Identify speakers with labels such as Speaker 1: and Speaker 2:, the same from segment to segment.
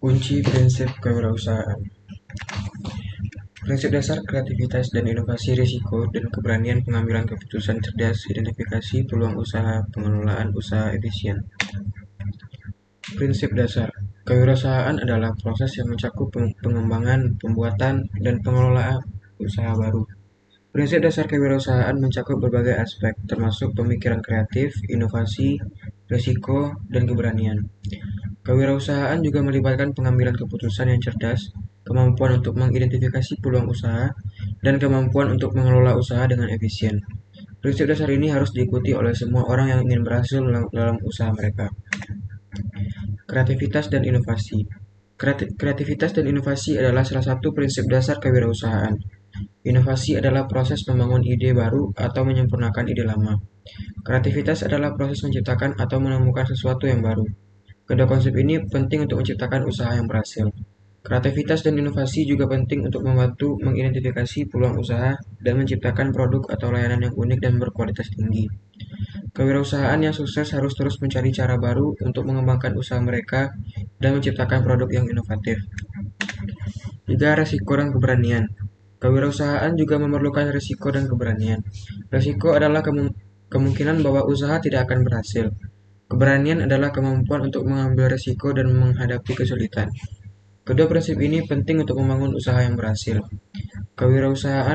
Speaker 1: Kunci prinsip kewirausahaan. Prinsip dasar kreativitas dan inovasi risiko dan keberanian pengambilan keputusan cerdas, identifikasi peluang usaha, pengelolaan usaha efisien. Prinsip dasar kewirausahaan adalah proses yang mencakup pengembangan, pembuatan, dan pengelolaan usaha baru. Prinsip dasar kewirausahaan mencakup berbagai aspek, termasuk pemikiran kreatif, inovasi, risiko, dan keberanian. Kewirausahaan juga melibatkan pengambilan keputusan yang cerdas, kemampuan untuk mengidentifikasi peluang usaha, dan kemampuan untuk mengelola usaha dengan efisien. Prinsip dasar ini harus diikuti oleh semua orang yang ingin berhasil dalam usaha mereka. Kreativitas dan inovasi. Kreativitas dan inovasi adalah salah satu prinsip dasar kewirausahaan. Inovasi adalah proses membangun ide baru atau menyempurnakan ide lama. Kreativitas adalah proses menciptakan atau menemukan sesuatu yang baru. Kedua konsep ini penting untuk menciptakan usaha yang berhasil. Kreativitas dan inovasi juga penting untuk membantu mengidentifikasi peluang usaha dan menciptakan produk atau layanan yang unik dan berkualitas tinggi. Kewirausahaan yang sukses harus terus mencari cara baru untuk mengembangkan usaha mereka dan menciptakan produk yang inovatif. Juga resiko dan keberanian. Kewirausahaan juga memerlukan risiko dan keberanian. Risiko adalah kemungkinan bahwa usaha tidak akan berhasil. Keberanian adalah kemampuan untuk mengambil risiko dan menghadapi kesulitan. Kedua prinsip ini penting untuk membangun usaha yang berhasil. Kewirausahaan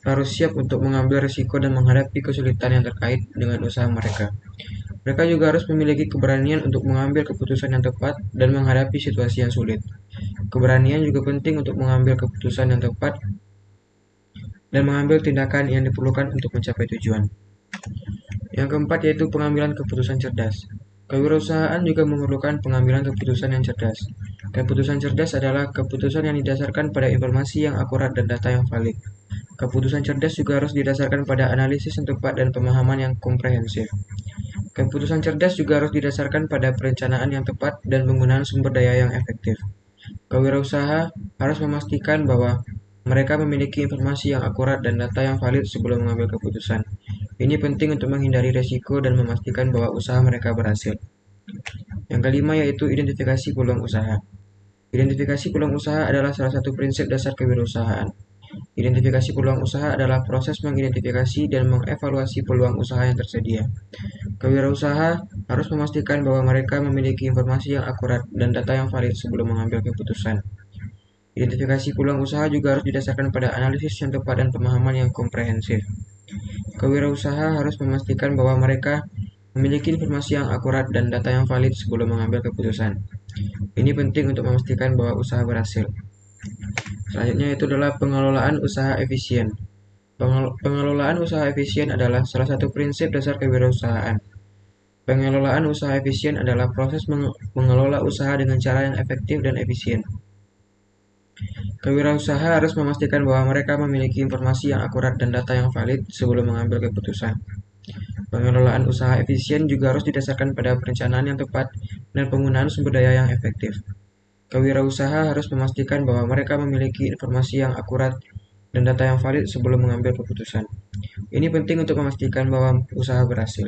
Speaker 1: harus siap untuk mengambil risiko dan menghadapi kesulitan yang terkait dengan usaha mereka. Mereka juga harus memiliki keberanian untuk mengambil keputusan yang tepat dan menghadapi situasi yang sulit. Keberanian juga penting untuk mengambil keputusan yang tepat dan mengambil tindakan yang diperlukan untuk mencapai tujuan. Yang keempat yaitu pengambilan keputusan cerdas. Kewirausahaan juga memerlukan pengambilan keputusan yang cerdas. Keputusan cerdas adalah keputusan yang didasarkan pada informasi yang akurat dan data yang valid. Keputusan cerdas juga harus didasarkan pada analisis yang tepat dan pemahaman yang komprehensif. Keputusan cerdas juga harus didasarkan pada perencanaan yang tepat dan penggunaan sumber daya yang efektif. Kewirausaha harus memastikan bahwa mereka memiliki informasi yang akurat dan data yang valid sebelum mengambil keputusan. Ini penting untuk menghindari risiko dan memastikan bahwa usaha mereka berhasil. Yang kelima yaitu identifikasi peluang usaha. Identifikasi peluang usaha adalah salah satu prinsip dasar kewirausahaan. Identifikasi peluang usaha adalah proses mengidentifikasi dan mengevaluasi peluang usaha yang tersedia. Kewirausaha harus memastikan bahwa mereka memiliki informasi yang akurat dan data yang valid sebelum mengambil keputusan. Identifikasi peluang usaha juga harus didasarkan pada analisis yang tepat dan pemahaman yang komprehensif. Kewirausaha harus memastikan bahwa mereka memiliki informasi yang akurat dan data yang valid sebelum mengambil keputusan. Ini penting untuk memastikan bahwa usaha berhasil. Selanjutnya itu adalah pengelolaan usaha efisien. Pengelolaan usaha efisien adalah salah satu prinsip dasar kewirausahaan. Pengelolaan usaha efisien adalah proses mengelola usaha dengan cara yang efektif dan efisien. Kewirausaha harus memastikan bahwa mereka memiliki informasi yang akurat dan data yang valid sebelum mengambil keputusan. Pengelolaan usaha efisien juga harus didasarkan pada perencanaan yang tepat dan penggunaan sumber daya yang efektif. Kewirausaha harus memastikan bahwa mereka memiliki informasi yang akurat dan data yang valid sebelum mengambil keputusan. Ini penting untuk memastikan bahwa usaha berhasil.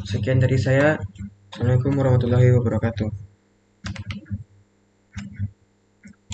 Speaker 1: Sekian dari saya. Assalamualaikum warahmatullahi wabarakatuh.